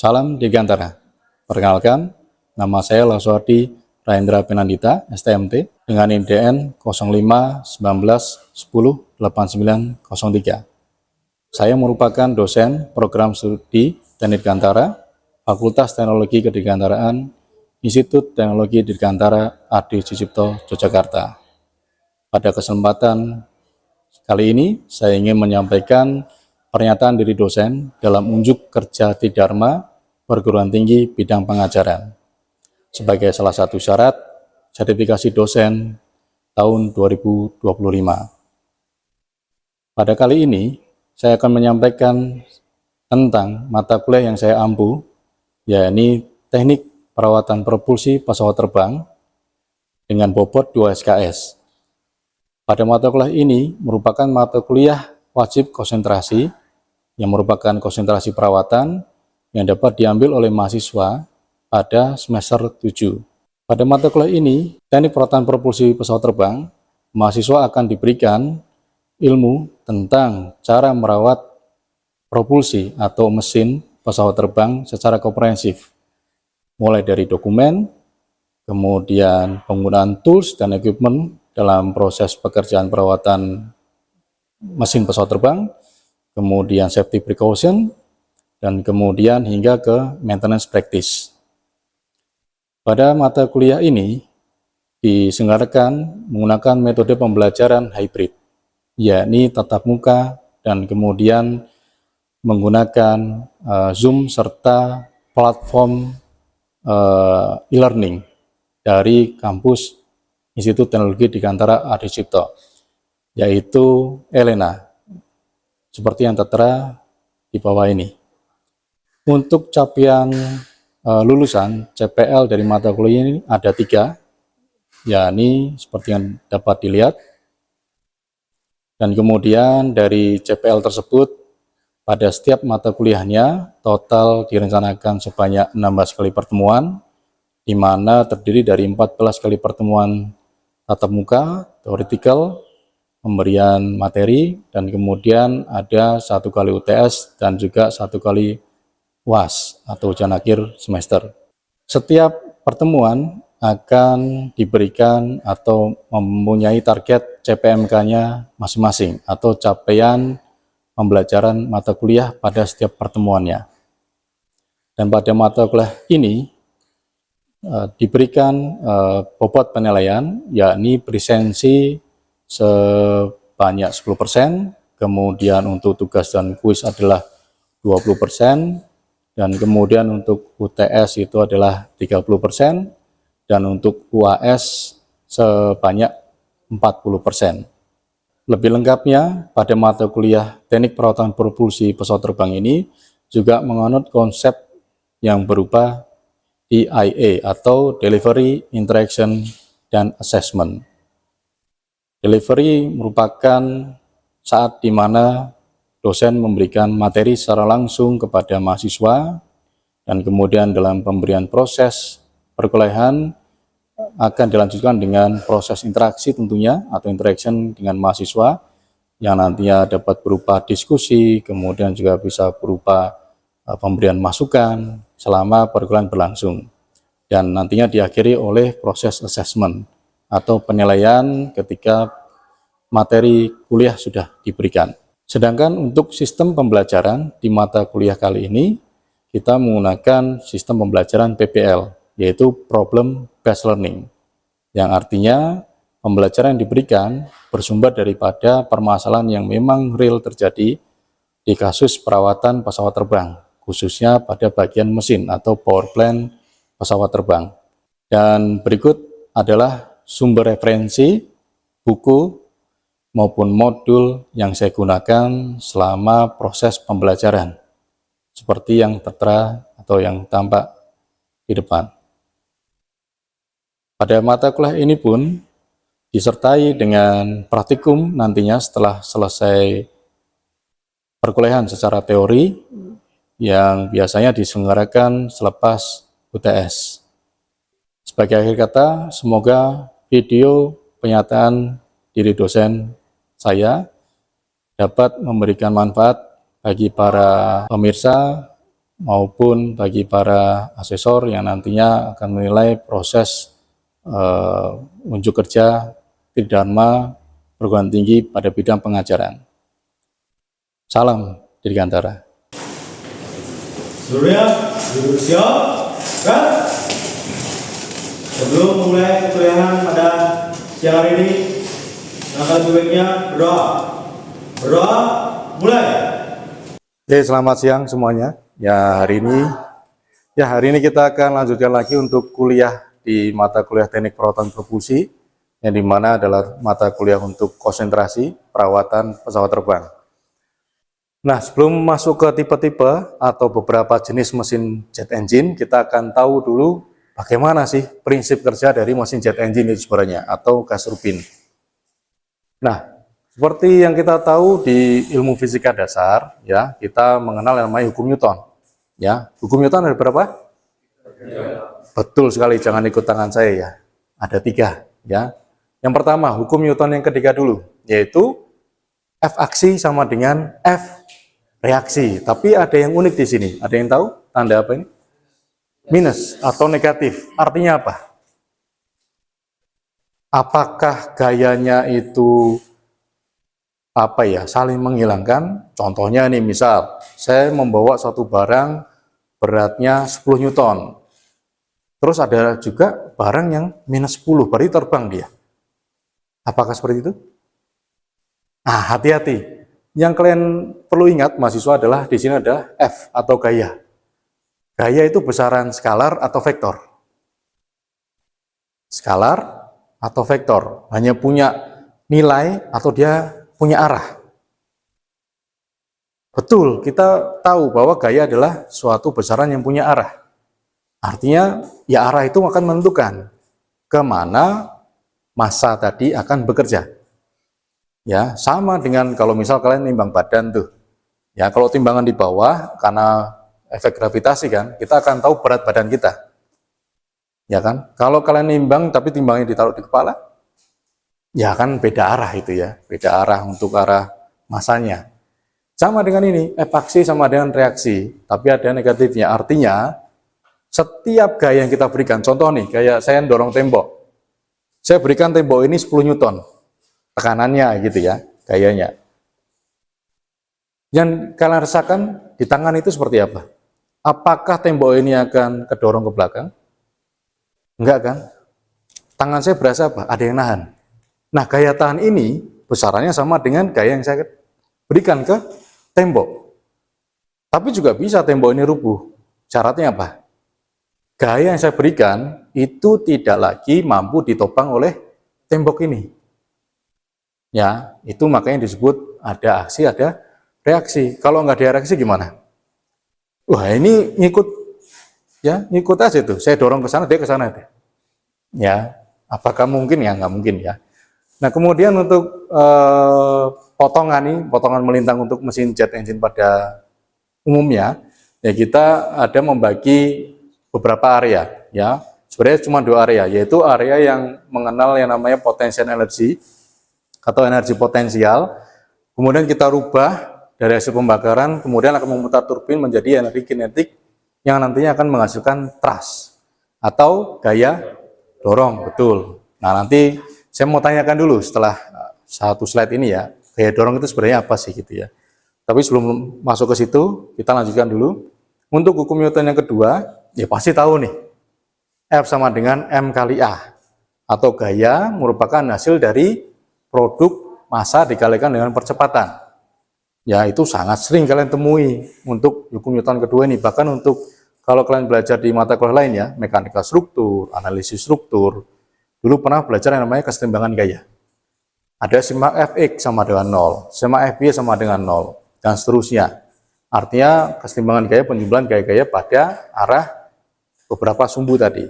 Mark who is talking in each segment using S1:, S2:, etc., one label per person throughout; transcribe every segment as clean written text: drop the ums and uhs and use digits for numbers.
S1: Salam Dirgantara. Perkenalkan, nama saya Laswardi Rahendra Pinandita, STMT, dengan IDN 0519108903. Saya merupakan dosen program studi Teknik Dirgantara, Fakultas Teknologi Kedirgantaraan, Institut Teknologi Dirgantara Adi Sucipto, Yogyakarta. Pada kesempatan kali ini, saya ingin menyampaikan pernyataan dari dosen dalam unjuk kerja Tridharma Perguruan Tinggi bidang pengajaran sebagai salah satu syarat sertifikasi dosen tahun 2025. Pada kali ini, saya akan menyampaikan tentang mata kuliah yang saya ampu, yakni Teknik Perawatan Propulsi Pesawat Terbang dengan bobot 2 SKS. Pada mata kuliah ini merupakan mata kuliah wajib konsentrasi yang merupakan konsentrasi perawatan yang dapat diambil oleh mahasiswa pada semester 7. Pada mata kuliah ini, Teknik Perawatan Propulsi Pesawat Terbang, mahasiswa akan diberikan ilmu tentang cara merawat propulsi atau mesin pesawat terbang secara komprehensif, mulai dari dokumen, kemudian penggunaan tools dan equipment dalam proses pekerjaan perawatan mesin pesawat terbang, kemudian safety precaution, dan kemudian hingga ke maintenance practice. Pada mata kuliah ini diselenggarakan menggunakan metode pembelajaran hybrid, yakni tatap muka dan kemudian menggunakan Zoom serta platform e-learning dari kampus Institut Teknologi Dirgantara Adi Sucipto, yaitu ELENA, seperti yang tertera di bawah ini. Untuk capaian lulusan CPL dari mata kuliah ini ada 3, yakni seperti yang dapat dilihat. Dan kemudian dari CPL tersebut, pada setiap mata kuliahnya total direncanakan sebanyak 16 kali pertemuan, di mana terdiri dari 14 kali pertemuan tatap muka, teoretikal, pemberian materi, dan kemudian ada 1 kali UTS dan juga 1 kali UAS atau ujian akhir semester. Setiap pertemuan akan diberikan atau mempunyai target CPMK-nya masing-masing atau capaian pembelajaran mata kuliah pada setiap pertemuannya. Dan pada mata kuliah ini diberikan bobot penilaian, yakni presensi sebanyak 10%, kemudian untuk tugas dan kuis adalah 20%, dan kemudian untuk UTS itu adalah 30%, dan untuk UAS sebanyak 40%. Lebih lengkapnya, pada mata kuliah Teknik Perawatan Propulsi Pesawat Terbang ini juga menganut konsep yang berupa DIA atau Delivery, Interaction, dan Assessment. Delivery merupakan saat di mana dosen memberikan materi secara langsung kepada mahasiswa, dan kemudian dalam pemberian proses perkuliahan akan dilanjutkan dengan proses interaksi tentunya atau interaction dengan mahasiswa yang nantinya dapat berupa diskusi, kemudian juga bisa berupa pemberian masukan selama perkuliahan berlangsung, dan nantinya diakhiri oleh proses assessment atau penilaian ketika materi kuliah sudah diberikan. Sedangkan untuk sistem pembelajaran di mata kuliah kali ini, kita menggunakan sistem pembelajaran PBL, yaitu Problem Based Learning, yang artinya pembelajaran yang diberikan bersumber daripada permasalahan yang memang real terjadi di kasus perawatan pesawat terbang, khususnya pada bagian mesin atau power plant pesawat terbang. Dan berikut adalah sumber referensi, buku, maupun modul yang saya gunakan selama proses pembelajaran, seperti yang tertera atau yang tampak di depan. Pada mata kuliah ini pun disertai dengan praktikum nantinya setelah selesai perkuliahan secara teori yang biasanya diselenggarakan selepas UTS. Sebagai akhir kata, semoga video pernyataan diri dosen saya dapat memberikan manfaat bagi para pemirsa maupun bagi para asesor yang nantinya akan menilai proses unjuk kerja Tridharma perguruan tinggi pada bidang pengajaran. Salam Dirgantara.
S2: Seluruhnya duduk siap, kan? Sebelum mulai kuliahan pada siang hari ini, langkah sebaiknya berdoa, mulai.
S1: Oke, selamat siang semuanya. Hari ini kita akan lanjutkan lagi untuk kuliah di mata kuliah Teknik Perawatan Propulsi, yang dimana adalah mata kuliah untuk konsentrasi perawatan pesawat terbang. Nah, sebelum masuk ke tipe-tipe atau beberapa jenis mesin jet engine, kita akan tahu dulu bagaimana sih prinsip kerja dari mesin jet engine itu sebenarnya, atau gas turbin. Nah, seperti yang kita tahu di ilmu fisika dasar, ya, kita mengenal yang namanya hukum Newton. Ya, hukum Newton ada berapa? Betul sekali, jangan ikut tangan saya ya. Ada 3, ya. Yang pertama, hukum Newton yang ketiga dulu, yaitu F aksi sama dengan F reaksi. Tapi ada yang unik di sini. Ada yang tahu tanda apa ini? Minus atau negatif. Artinya apa? Apakah gayanya itu saling menghilangkan? Contohnya nih, misal saya membawa suatu barang beratnya 10 Newton. Terus ada juga barang yang minus 10, berarti terbang dia. Apakah seperti itu? Nah, hati-hati. Yang kalian perlu ingat mahasiswa adalah di sini ada F atau gaya. Gaya itu besaran skalar atau vektor. Skalar atau vektor, hanya punya nilai atau dia punya arah. Betul, kita tahu bahwa gaya adalah suatu besaran yang punya arah. Artinya, ya arah itu akan menentukan kemana massa tadi akan bekerja. Ya, sama dengan kalau misal kalian nimbang badan tuh. Ya, kalau timbangan di bawah karena efek gravitasi kan, kita akan tahu berat badan kita. Ya kan? Kalau kalian nimbang tapi timbangnya ditaruh di kepala, ya kan beda arah itu ya, beda arah untuk arah masanya. Sama dengan ini, F aksi sama dengan reaksi, tapi ada negatifnya. Artinya, setiap gaya yang kita berikan, contoh nih, kayak saya dorong tembok. Saya berikan tembok ini 10 Newton. Tekanannya gitu ya, gayanya. Yang kalian rasakan di tangan itu seperti apa? Apakah tembok ini akan kedorong ke belakang? Enggak kan? Tangan saya berasa apa? Ada yang nahan. Nah, gaya tahan ini besarannya sama dengan gaya yang saya berikan ke tembok. Tapi juga bisa tembok ini rubuh. Syaratnya apa? Gaya yang saya berikan itu tidak lagi mampu ditopang oleh tembok ini. Ya, itu makanya disebut ada aksi, ada reaksi. Kalau nggak ada reaksi gimana? Wah, ini ngikut aja tuh. Saya dorong ke sana, dia ke sana deh. Ya, apakah mungkin ya? Nggak mungkin ya. Nah, kemudian untuk potongan melintang untuk mesin jet engine pada umumnya, ya kita ada membagi beberapa area. Ya, sebenarnya cuma 2 area, yaitu area yang mengenal yang namanya potential energy atau energi potensial, kemudian kita rubah dari hasil pembakaran, kemudian akan memutar turbin menjadi energi kinetik yang nantinya akan menghasilkan thrust atau gaya dorong, betul. Nah, nanti saya mau tanyakan dulu setelah satu slide ini ya, gaya dorong itu sebenarnya apa sih gitu ya. Tapi sebelum masuk ke situ, kita lanjutkan dulu. Untuk hukum Newton yang kedua, ya pasti tahu nih, F sama dengan M kali A, atau gaya merupakan hasil dari produk massa dikalikan dengan percepatan. Ya, itu sangat sering kalian temui untuk hukum Newton kedua ini. Bahkan untuk kalau kalian belajar di mata kuliah lain ya, mekanika struktur, analisis struktur, dulu pernah belajar yang namanya kesetimbangan gaya. Ada sigma Fx sama dengan 0, sigma Fy sama dengan 0, dan seterusnya. Artinya kesetimbangan gaya penjumlahan gaya-gaya pada arah beberapa sumbu tadi.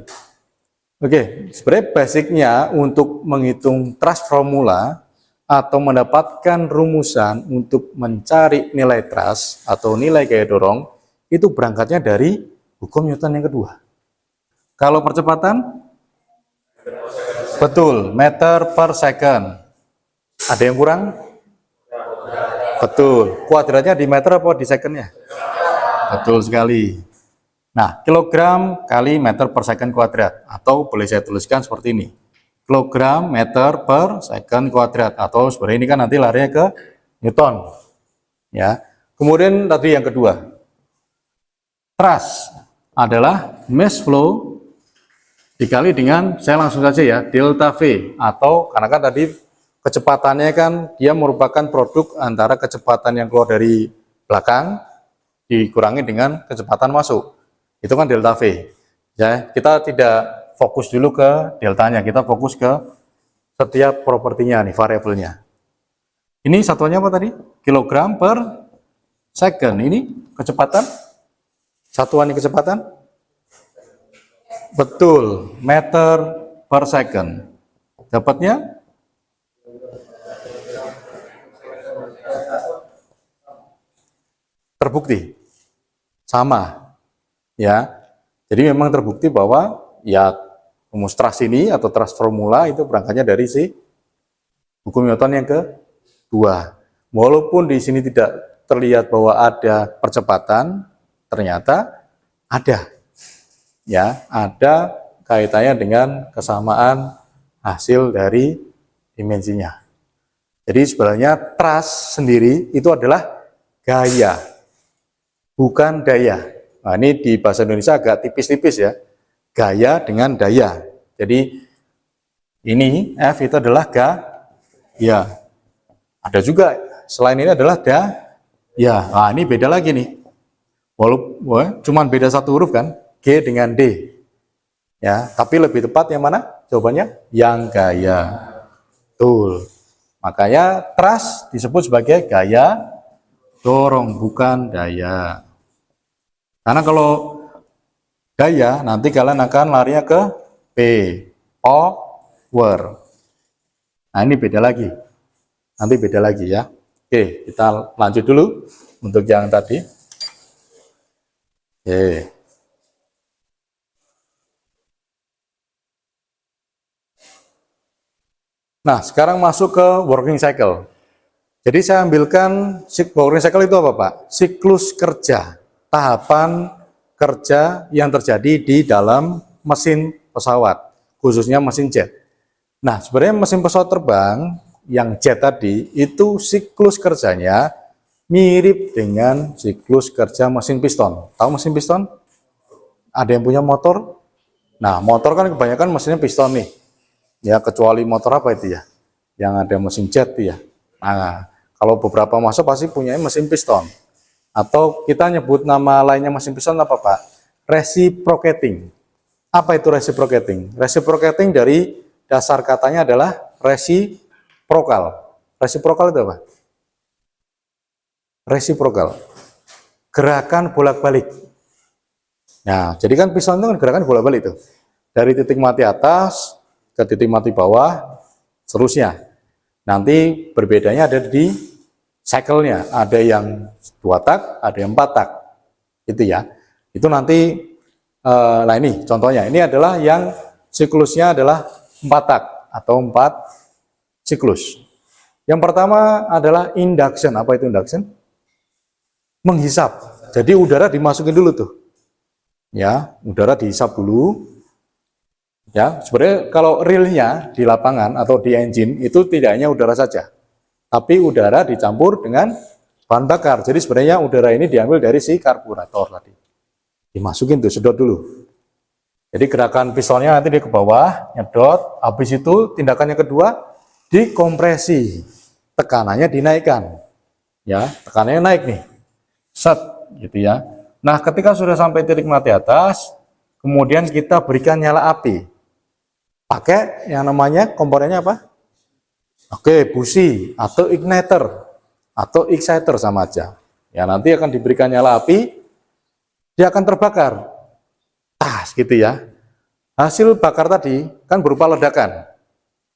S1: Oke, sebenarnya basicnya untuk menghitung thrust formula atau mendapatkan rumusan untuk mencari nilai thrust atau nilai gaya dorong, itu berangkatnya dari hukum Newton yang kedua. Kalau percepatan? Betul, meter per second. Ada yang kurang? Betul, kuadratnya di meter apa di secondnya? Betul sekali. Nah, kilogram kali meter per second kuadrat, atau boleh saya tuliskan seperti ini. Kilogram meter per second kuadrat, atau sebenarnya ini kan nanti larinya ke Newton. Ya. Kemudian tadi yang kedua, thrust adalah mass flow dikali dengan, saya langsung saja ya, delta V, atau karena kan tadi kecepatannya kan dia merupakan produk antara kecepatan yang keluar dari belakang dikurangi dengan kecepatan masuk. Itu kan delta V. Ya, kita tidak fokus dulu ke deltanya, kita fokus ke setiap propertinya nih, variabelnya. Ini satuannya apa tadi? Kilogram per second. Ini kecepatan, satuan kecepatan, betul, meter per second. Dapatnya terbukti sama, ya. Jadi memang terbukti bahwa ya rumus thrust ini atau thrust formula itu berangkatnya dari si hukum Newton yang kedua. Walaupun di sini tidak terlihat bahwa ada percepatan, ternyata ada. Ya, ada kaitannya dengan kesamaan hasil dari dimensinya. Jadi sebenarnya thrust sendiri itu adalah gaya, bukan daya. Nah, ini di bahasa Indonesia agak tipis-tipis ya. Gaya dengan daya. Jadi ini F itu adalah gaya. Ada juga selain ini adalah daya. Nah, ini beda lagi nih. Walaupun cuman beda satu huruf kan, G dengan D. Ya, tapi lebih tepat yang mana? Jawabannya yang gaya. Betul. Makanya thrust disebut sebagai gaya dorong, bukan daya. Karena kalau daya nanti kalian akan larinya ke P, power. Nah, ini beda lagi. Nanti beda lagi ya. Oke, kita lanjut dulu untuk yang tadi. Oke. Nah, sekarang masuk ke working cycle. Jadi saya ambilkan working cycle itu apa, Pak? Siklus kerja, tahapan kerja yang terjadi di dalam mesin pesawat, khususnya mesin jet. Nah, sebenarnya mesin pesawat terbang yang jet tadi itu siklus kerjanya mirip dengan siklus kerja mesin piston. Tahu mesin piston? Ada yang punya motor? Nah, motor kan kebanyakan mesinnya piston nih. Ya, kecuali motor apa itu ya? Yang ada mesin jet ya. Nah, kalau beberapa masuk pasti punya mesin piston. Atau kita nyebut nama lainnya mesin piston apa, Pak? Reciprocating. Apa itu reciprocating? Reciprocating dari dasar katanya adalah reciprocal. Reciprocal itu apa? Reciprocal. Gerakan bolak-balik. Nah, jadi kan piston itu kan gerakan bolak-balik itu. Dari titik mati atas ke titik mati bawah, seterusnya. Nanti berbedanya ada di cycle-nya. Ada yang 2 tak, ada yang 4 tak. Itu ya. Itu nanti, nah ini contohnya. Ini adalah yang siklusnya adalah 4 tak atau 4 siklus. Yang pertama adalah induction. Apa itu induction? Menghisap. Jadi udara dimasukin dulu tuh. Ya, udara dihisap dulu. Ya, sebenarnya kalau realnya di lapangan atau di engine itu tidak hanya udara saja, tapi udara dicampur dengan bahan bakar. Jadi sebenarnya udara ini diambil dari si karburator tadi. Dimasukin tuh, sedot dulu. Jadi gerakan pistonnya nanti dia ke bawah, nyedot. Habis itu tindakan yang kedua, dikompresi. Tekanannya dinaikkan. Ya, tekanannya naik nih. Set, gitu ya. Nah, ketika sudah sampai titik mati atas, kemudian kita berikan nyala api. Pakai yang namanya komponennya apa? Oke, busi atau igniter atau exciter sama aja. Ya, nanti akan diberikan nyala api, dia akan terbakar. Tas gitu ya. Hasil bakar tadi kan berupa ledakan.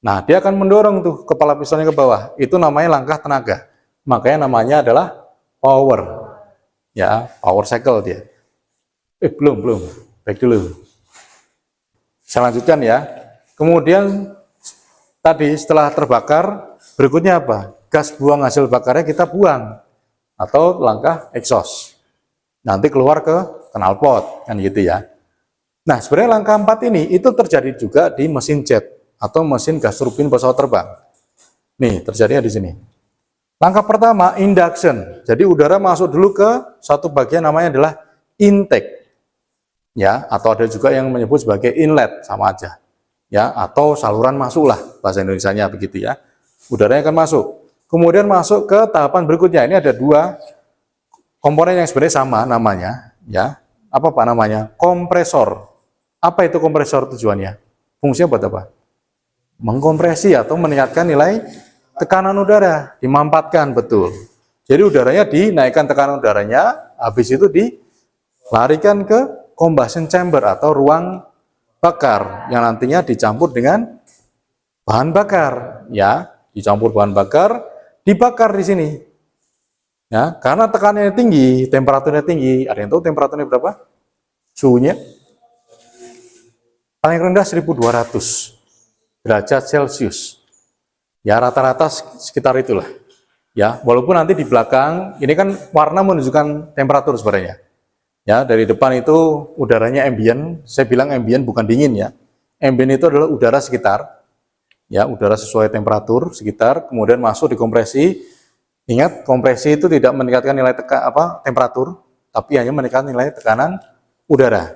S1: Nah, dia akan mendorong tuh kepala pistonnya ke bawah. Itu namanya langkah tenaga. Makanya namanya adalah power. Ya, power cycle dia. Belum. Baik dulu. Saya lanjutkan ya. Kemudian tadi setelah terbakar, berikutnya apa? Gas buang hasil bakarnya kita buang atau langkah exhaust. nanti keluar ke knalpot, kan gitu ya. Nah, sebenarnya langkah 4 ini itu terjadi juga di mesin jet atau mesin gas turbin pesawat terbang. Nih, terjadinya di sini. Langkah pertama, induction. Jadi udara masuk dulu ke satu bagian namanya adalah intake. Ya, atau ada juga yang menyebut sebagai inlet, sama aja. Ya, atau saluran masuk lah bahasa Indonesianya begitu ya. Udaranya akan masuk. Kemudian masuk ke tahapan berikutnya. Ini ada 2 komponen yang sebenarnya sama namanya, ya. Apa Pak namanya? Kompresor. Apa itu kompresor tujuannya? Fungsinya buat apa? Mengkompresi atau meningkatkan nilai tekanan udara, dimampatkan, betul. Jadi udaranya dinaikkan tekanan udaranya, habis itu dilarikan ke combustion chamber atau ruang bakar yang nantinya dicampur dengan bahan bakar, ya, dicampur bahan bakar, dibakar di sini. Ya, karena tekanannya tinggi, temperaturnya tinggi. Ada yang tahu temperaturnya berapa? Suhunya paling rendah 1200 derajat Celcius. Ya, rata-rata sekitar itulah. Ya, walaupun nanti di belakang ini kan warna menunjukkan temperatur sebenarnya. Ya, dari depan itu udaranya ambient. Saya bilang ambient bukan dingin ya. Ambient itu adalah udara sekitar. Ya, udara sesuai temperatur sekitar, kemudian masuk dikompresi. Ingat, kompresi itu tidak meningkatkan nilai temperatur, tapi hanya meningkatkan nilai tekanan udara.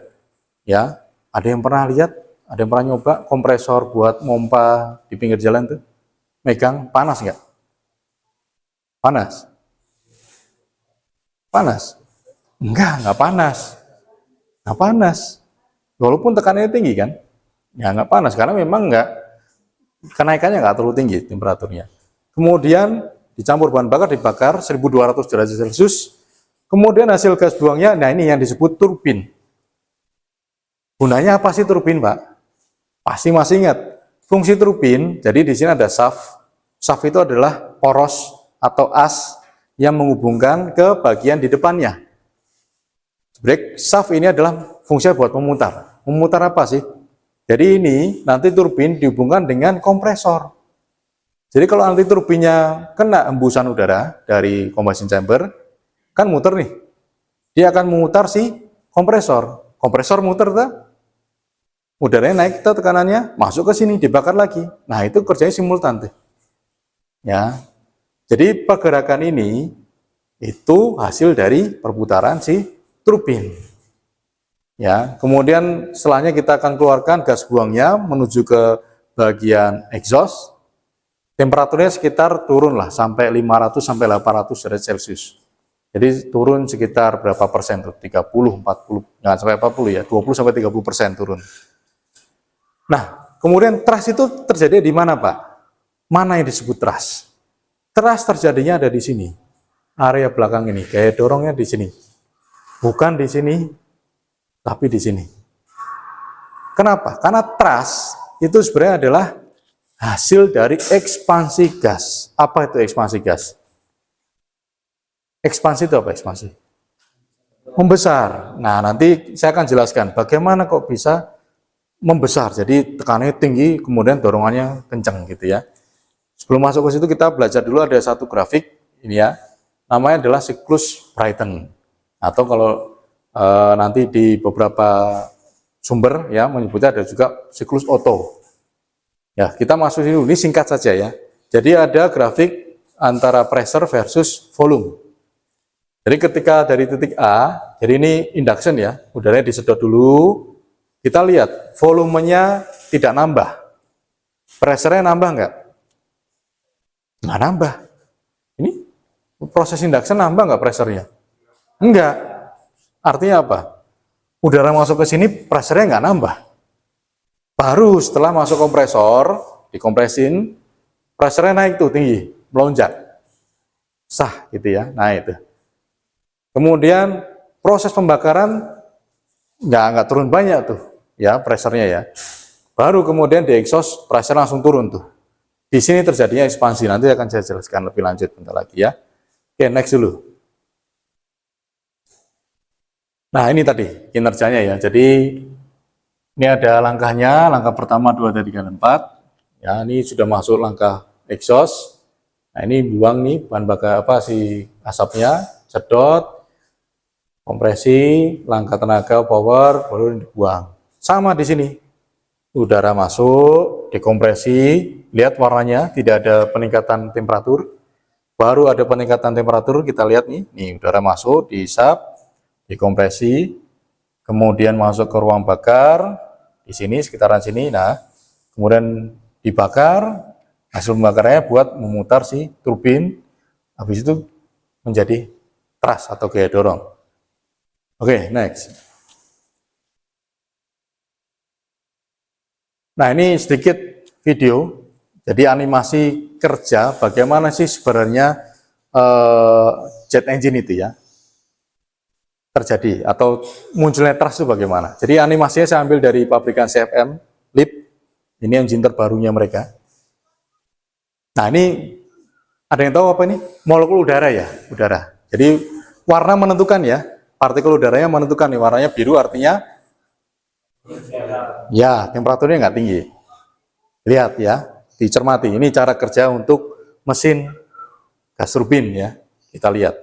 S1: Ya, ada yang pernah lihat, ada yang pernah nyoba kompresor buat mompa di pinggir jalan tuh? Megang, panas nggak? Panas? Panas? Nggak panas. Nggak panas. Walaupun tekanannya tinggi kan? Ya nggak panas, karena memang kenaikannya nggak terlalu tinggi temperaturnya. Kemudian dicampur bahan bakar, dibakar 1200 derajat Celcius. Kemudian hasil gas buangnya, nah ini yang disebut turbin. Gunanya apa sih turbin, Pak? Pasti masih ingat. Fungsi turbin, jadi di sini ada shaft. Shaft itu adalah poros atau as yang menghubungkan ke bagian di depannya. Sebenarnya shaft ini adalah fungsinya buat memutar. Memutar apa sih? Jadi ini nanti turbin dihubungkan dengan kompresor. Jadi kalau nanti turbinnya kena hembusan udara dari combustion chamber, kan muter nih. Dia akan memutar si kompresor. Kompresor muter tuh. Udaranya naik ke tekanannya, masuk ke sini, dibakar lagi. Nah, itu kerjanya simultan tuh. Ya. Jadi pergerakan ini itu hasil dari perputaran si turbin. Ya, kemudian setelahnya kita akan keluarkan gas buangnya menuju ke bagian exhaust. Temperaturnya sekitar turun lah sampai 500 sampai 800 derajat Celcius. Jadi turun sekitar berapa persen tuh? 30, 40, nggak sampai 40 ya, 20 sampai 30% turun. Nah, kemudian thrust itu terjadi di mana, Pak? Mana yang disebut thrust? Thrust terjadinya ada di sini. Area belakang ini, gaya dorongnya di sini. Bukan di sini, tapi di sini. Kenapa? Karena thrust itu sebenarnya adalah hasil dari ekspansi gas. Apa itu ekspansi gas? Ekspansi itu apa ekspansi? Membesar. Nah, nanti saya akan jelaskan bagaimana kok bisa membesar. Jadi tekanannya tinggi, kemudian dorongannya kencang gitu ya. Sebelum masuk ke situ kita belajar dulu, ada satu grafik ini ya. Namanya adalah siklus Brayton. Atau kalau nanti di beberapa sumber ya menyebutnya ada juga siklus Otto. Ya, kita masuk sini dulu. Ini singkat saja ya. Jadi ada grafik antara pressure versus volume. Jadi ketika dari titik A, jadi ini induction ya, udaranya disedot dulu. Kita lihat volumenya tidak nambah. Pressure-nya nambah nggak? Nggak nambah. Ini proses induction nambah nggak pressure-nya? Enggak. Artinya apa? Udara masuk ke sini, pressure-nya nggak nambah. Baru setelah masuk kompresor, dikompresin, pressure-nya naik tuh tinggi, melonjak. Sah gitu ya, nah itu. Kemudian proses pembakaran nggak turun banyak tuh, ya pressure-nya ya. Baru kemudian di exhaust, pressure langsung turun tuh. Di sini terjadinya ekspansi, nanti akan saya jelaskan lebih lanjut bentar lagi ya. Oke, next dulu. Nah, ini tadi kinerjanya ya. Jadi ini ada langkahnya, langkah pertama 2, 3, dan 4. Ya, ini sudah masuk langkah exhaust. Nah, ini buang nih bahan bakar si asapnya, sedot. Kompresi, langkah tenaga, power, baru dibuang. Sama di sini. Udara masuk, dekompresi, lihat warnanya, tidak ada peningkatan temperatur. Baru ada peningkatan temperatur, kita lihat nih udara masuk, dihisap, dekompresi, kemudian masuk ke ruang bakar, di sini, sekitaran sini, nah, kemudian dibakar, hasil pembakarannya buat memutar si turbin, habis itu menjadi thrust atau gaya dorong. Oke, next. Nah, ini sedikit video, jadi animasi kerja bagaimana sih sebenarnya jet engine itu ya terjadi atau munculnya thrust itu bagaimana. Jadi animasinya saya ambil dari pabrikan CFM LEAP, ini engine terbarunya mereka. Nah, ini ada yang tahu apa ini? Molekul udara ya, udara. Jadi warna menentukan ya, partikel udaranya menentukan nih, warnanya biru artinya ya temperaturnya nggak tinggi. Lihat ya, dicermati. Ini cara kerja untuk mesin gas turbin ya, kita lihat.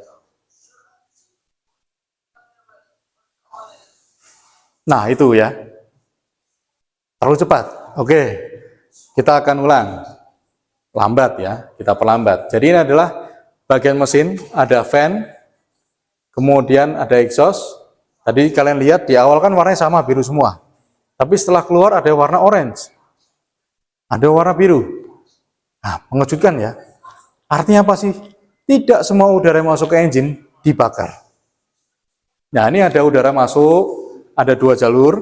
S1: Nah, itu ya. Terlalu cepat. Oke. Kita akan ulang. Lambat ya, kita perlambat. Jadi ini adalah bagian mesin, ada fan, kemudian ada exhaust. Tadi kalian lihat di awal kan warnanya sama, biru semua. Tapi setelah keluar ada warna orange. Ada warna biru. Nah, mengejutkan ya. Artinya apa sih? Tidak semua udara yang masuk ke engine dibakar. Nah, ini ada udara masuk, ada 2 jalur.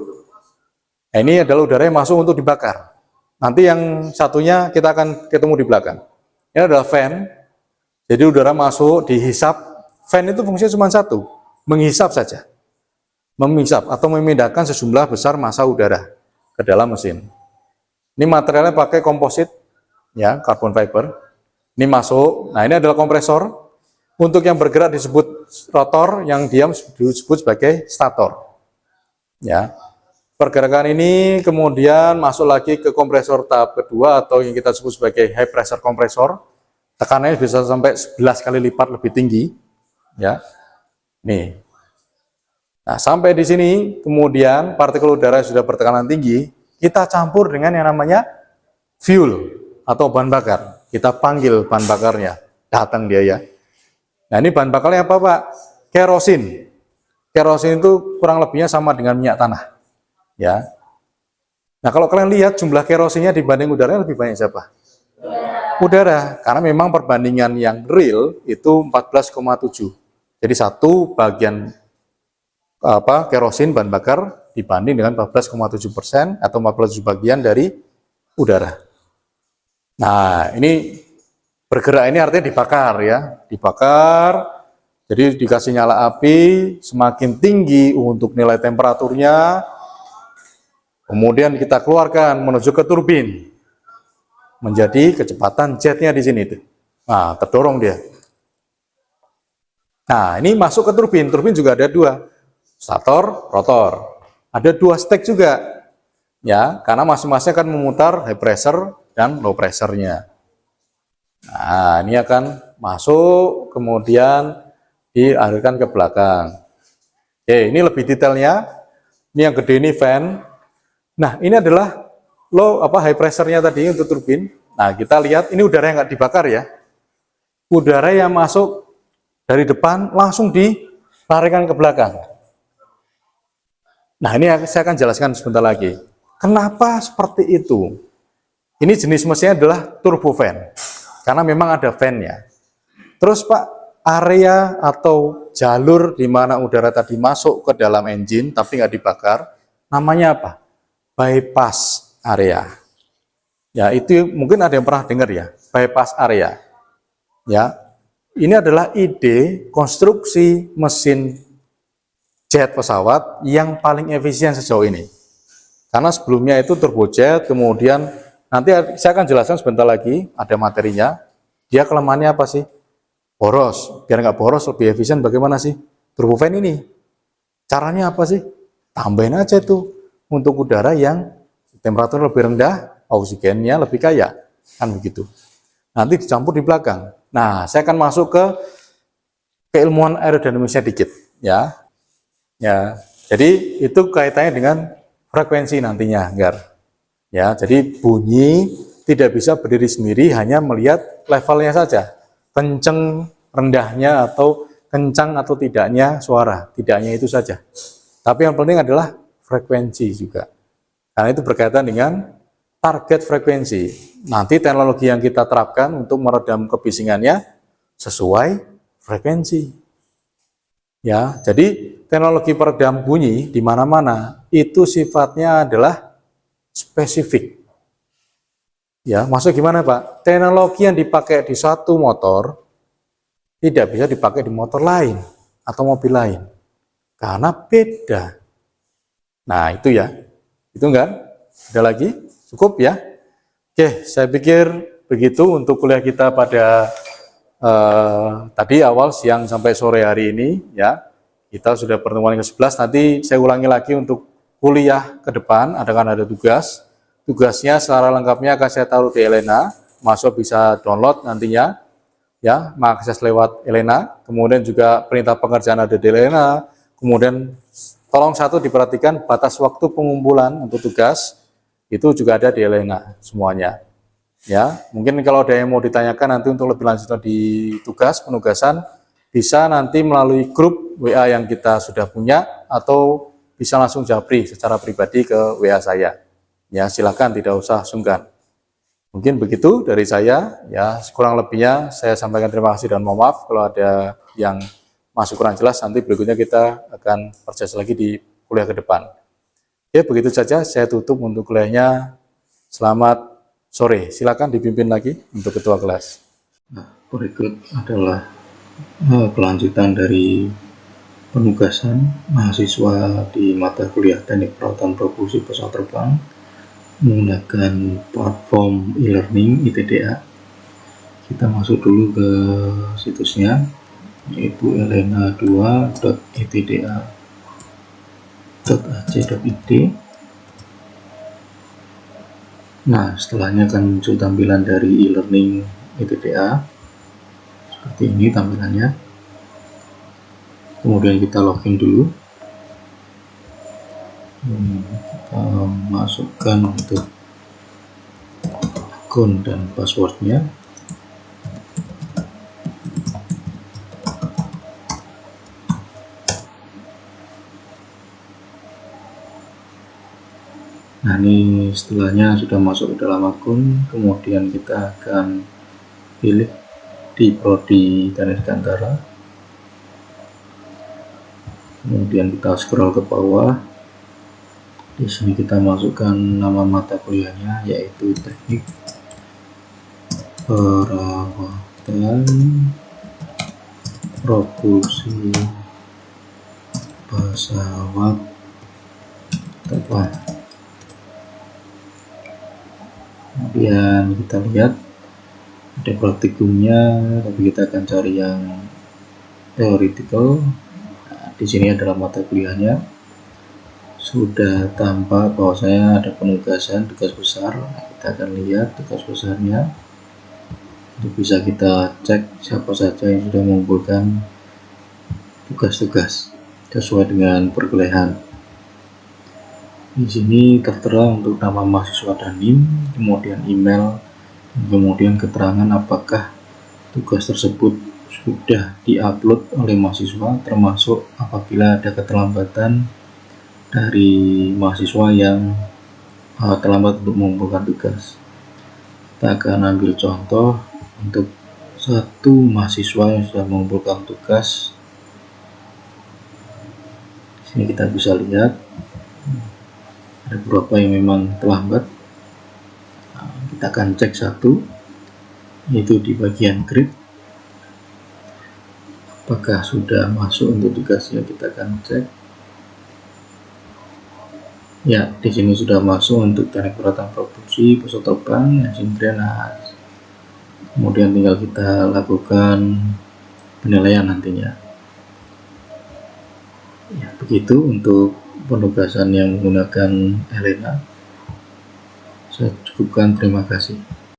S1: Nah, ini adalah udara yang masuk untuk dibakar. Nanti yang satunya kita akan ketemu di belakang. Ini adalah fan. Jadi udara masuk, dihisap. Fan itu fungsinya cuma satu, menghisap saja. Menghisap atau memindahkan sejumlah besar massa udara ke dalam mesin. Ini materialnya pakai komposit, ya, carbon fiber. Ini masuk. Nah, ini adalah kompresor. Untuk yang bergerak disebut rotor, yang diam disebut sebagai stator. Ya, pergerakan ini kemudian masuk lagi ke kompresor tahap kedua atau yang kita sebut sebagai high pressure kompresor. Tekanannya bisa sampai 11 kali lipat lebih tinggi. Ya, nih. Nah, sampai di sini kemudian partikel udara sudah bertekanan tinggi, kita campur dengan yang namanya fuel atau bahan bakar. Kita panggil bahan bakarnya, datang dia ya. Nah, ini bahan bakarnya apa, Pak? Kerosin. Kerosin itu kurang lebihnya sama dengan minyak tanah. Ya. Nah, kalau kalian lihat jumlah kerosinnya dibanding udaranya lebih banyak siapa? Udara. Karena memang perbandingan yang real itu 14,7. Jadi 1 bagian kerosin bahan bakar dibanding dengan 14,7% atau 47 bagian dari udara. Nah, ini bergerak ini artinya dibakar ya, dibakar. Jadi dikasih nyala api, semakin tinggi untuk nilai temperaturnya, kemudian kita keluarkan menuju ke turbin, menjadi kecepatan jetnya di sini tuh. Nah, terdorong dia. Nah, ini masuk ke turbin. Turbin juga ada 2, stator, rotor. Ada 2 stek juga, ya, karena masing-masing akan memutar high pressure dan low pressure-nya. Nah, ini akan masuk, kemudian dialirkan ke belakang. Oke, ini lebih detailnya. Ini yang gede ini fan. Nah, ini adalah high pressure-nya tadi untuk turbin. Nah, kita lihat ini udara yang nggak dibakar ya. Udara yang masuk dari depan langsung dilarikan ke belakang. Nah, ini saya akan jelaskan sebentar lagi. Kenapa seperti itu? Ini jenis mesinnya adalah turbofan. Karena memang ada fan-nya. Terus, Pak, area atau jalur di mana udara tadi masuk ke dalam engine tapi nggak dibakar, namanya apa? Bypass area. Ya, itu mungkin ada yang pernah dengar ya, bypass area. Ya, ini adalah ide konstruksi mesin jet pesawat yang paling efisien sejauh ini. Karena sebelumnya itu turbojet, kemudian nanti saya akan jelaskan sebentar lagi, ada materinya. Dia kelemahannya apa sih? Boros. Biar nggak boros, lebih efisien bagaimana sih? Turbofan ini. Caranya apa sih? Tambahin aja itu untuk udara yang temperatur lebih rendah, oksigennya lebih kaya. Kan begitu. Nanti dicampur di belakang. Nah, saya akan masuk ke keilmuan aerodinamisnya dikit. Ya. Ya, jadi itu kaitannya dengan frekuensi nantinya, Gar. Ya, jadi bunyi tidak bisa berdiri sendiri hanya melihat levelnya saja, kenceng rendahnya atau kencang atau tidaknya suara, tidaknya itu saja. Tapi yang penting adalah frekuensi juga. Karena itu berkaitan dengan target frekuensi. Nanti teknologi yang kita terapkan untuk meredam kebisingannya sesuai frekuensi. Ya, jadi teknologi peredam bunyi di mana-mana itu sifatnya adalah spesifik. Ya, maksud gimana, Pak? Teknologi yang dipakai di satu motor tidak bisa dipakai di motor lain atau mobil lain karena beda. Nah, itu ya. Itu enggak? Ada lagi? Cukup ya? Oke, saya pikir begitu untuk kuliah kita pada tadi awal siang sampai sore hari ini ya. Kita sudah pertemuan yang ke-11, nanti saya ulangi lagi untuk kuliah ke depan, ada tugas. Tugasnya secara lengkapnya akan saya taruh di Elena, masuk bisa download nantinya, ya, mengakses lewat Elena. Kemudian juga perintah pengerjaan ada di Elena. Kemudian tolong satu diperhatikan batas waktu pengumpulan untuk tugas itu juga ada di Elena semuanya. Ya, mungkin kalau ada yang mau ditanyakan nanti untuk lebih lanjut di tugas penugasan bisa nanti melalui grup WA yang kita sudah punya atau bisa langsung japri secara pribadi ke WA saya. Ya, silakan tidak usah sungkan. Mungkin begitu dari saya, ya kurang lebihnya saya sampaikan terima kasih dan mohon maaf kalau ada yang masih kurang jelas, nanti berikutnya kita akan perjelas lagi di kuliah ke depan. Oke, begitu saja saya tutup untuk kuliahnya. Selamat sore, silakan dipimpin lagi untuk ketua kelas.
S3: Nah, berikut adalah kelanjutan dari penugasan mahasiswa di mata kuliah Teknik Perawatan Propulsi Pesawat Terbang menggunakan platform e-learning ITDA. Kita masuk dulu ke situsnya, yaitu elena2.itda.ac.id. Nah, setelahnya akan muncul tampilan dari e-learning ITDA. Seperti ini tampilannya. Kemudian kita login dulu. Kita masukkan untuk akun dan passwordnya. Nah, ini setelahnya sudah masuk ke dalam akun, kemudian kita akan pilih di prodi Teknik Dirgantara. Kemudian kita scroll ke bawah. Di sini kita masukkan nama mata kuliahnya, yaitu Teknik Perawatan Propulsi Pesawat Terbang. Kemudian kita lihat ada praktikumnya, tapi kita akan cari yang theoretical. Nah, di sini adalah mata kuliahnya. Sudah tampak bahwa saya ada penugasan tugas besar. Nah, kita akan lihat tugas besarnya. Untuk bisa kita cek siapa saja yang sudah mengumpulkan tugas-tugas sesuai dengan perkuliahan. Di sini tertera untuk nama mahasiswa dan NIM, kemudian email, kemudian keterangan apakah tugas tersebut sudah diupload oleh mahasiswa, termasuk apabila ada keterlambatan dari mahasiswa yang terlambat untuk mengumpulkan tugas. Kita akan ambil contoh untuk satu mahasiswa yang sudah mengumpulkan tugas. Di sini kita bisa lihat ada beberapa yang memang terlambat. Nah, kita akan cek satu, yaitu di bagian grade. Apakah sudah masuk untuk tugasnya, kita akan cek. Ya, di sini sudah masuk untuk teknik perawatan propulsi pesawat terbang yang sinkronis. Kemudian tinggal kita lakukan penilaian nantinya. Ya, begitu untuk penugasan yang menggunakan Elena. Saya cukupkan, terima kasih.